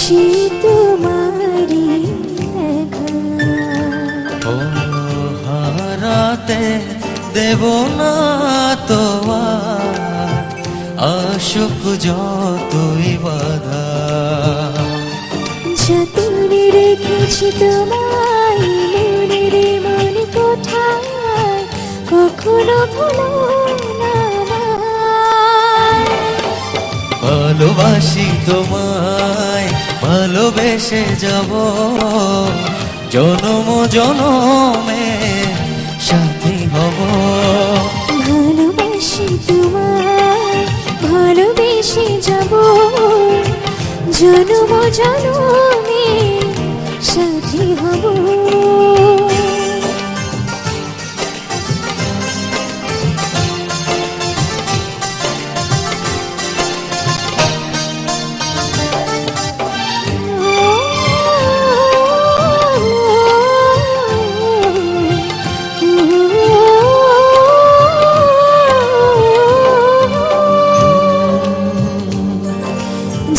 সে তোমারি লেখা। ও হারাতে দেব না তোমার আশুক যতই বাধা। যতনে রেখেছি তোমায় মনের মন কোঠায়, কখনো ভুলো না আমায়। ভালোবাসি তোমায়, ভালোবেসে যাব, জনম জনমে সাথী হব। ভালোবাসি তোমায়, ভালোবেসে যাব, জনম জনমে সাথী হব।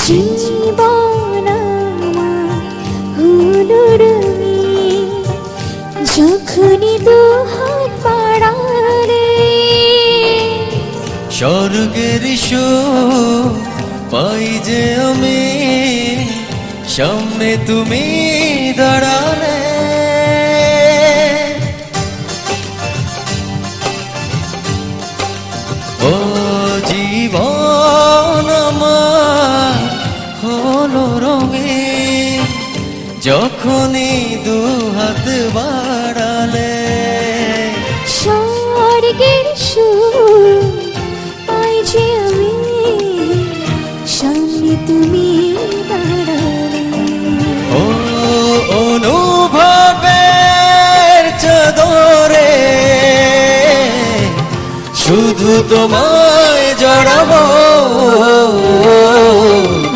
জীবন আমার হলো রঙিন, যখনই দুহাত বাড়ালে। স্বর্গের সুখ পাই যে আমি, সামনে তুমি দাঁড়ালে। ও জীবন আমার হলো রঙিন, যখনই দুহাত বাড়ালে। স্বর্গের সুখ পাই যে আমি, সামনে তুমি দাঁড়ালে। ও অনুভবের চাদরে শুধু তোমায় জড়াবো।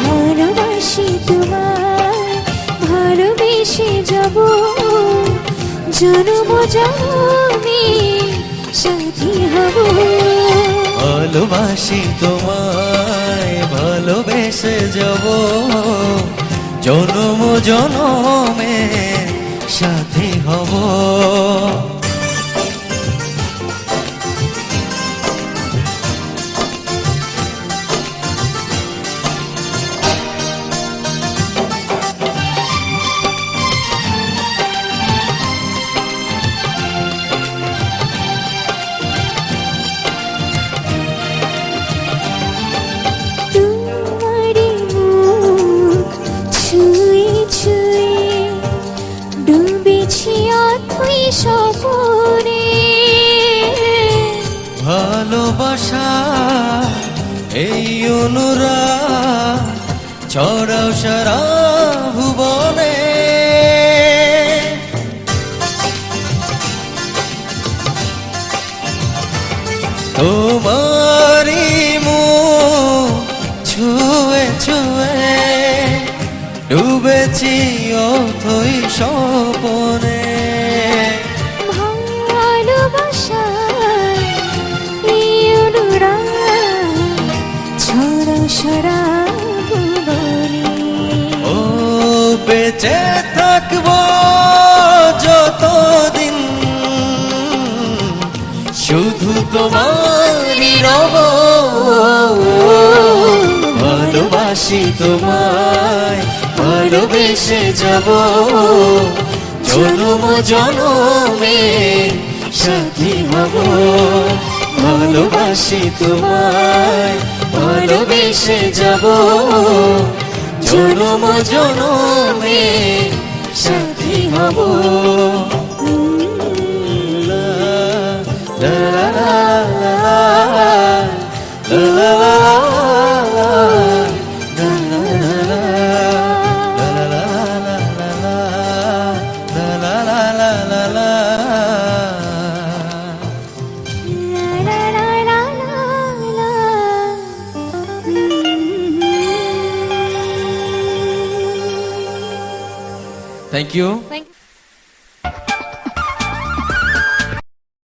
ভালোবাসি তোমায়, ভালোবেসে যাব, জনম জনমে সাথী হব। ভালোবাসি তোমায়, ভালোবেসে যাব, জনম জনমে সাথী হব। তোমারি মুখ ছুঁয়ে ছুঁয়ে ডুবেছি অথই স্বপনে। ভালোবাসা এই অনুরাগ ছড়াও সারা ভুবনে। তোমারি মুখ ছুঁয়ে ছুঁয়ে ডুবেছি অথই স্বপনে। ভালোবাসায় এই অনুরাগ ছড়া ছড়া ভুবনে। ও বেঁচে থাকবো যতদিন, শুধু তোমারই রব। ভালোবাসি তোমায়, ভালোবেসে যাব, জনম জনমে সাথী হব। ভালোবাসি তোমায়, ভালোবেসে যাব, জনম জনমে সাথী হব। La la la la la la la Thank you. Thank you.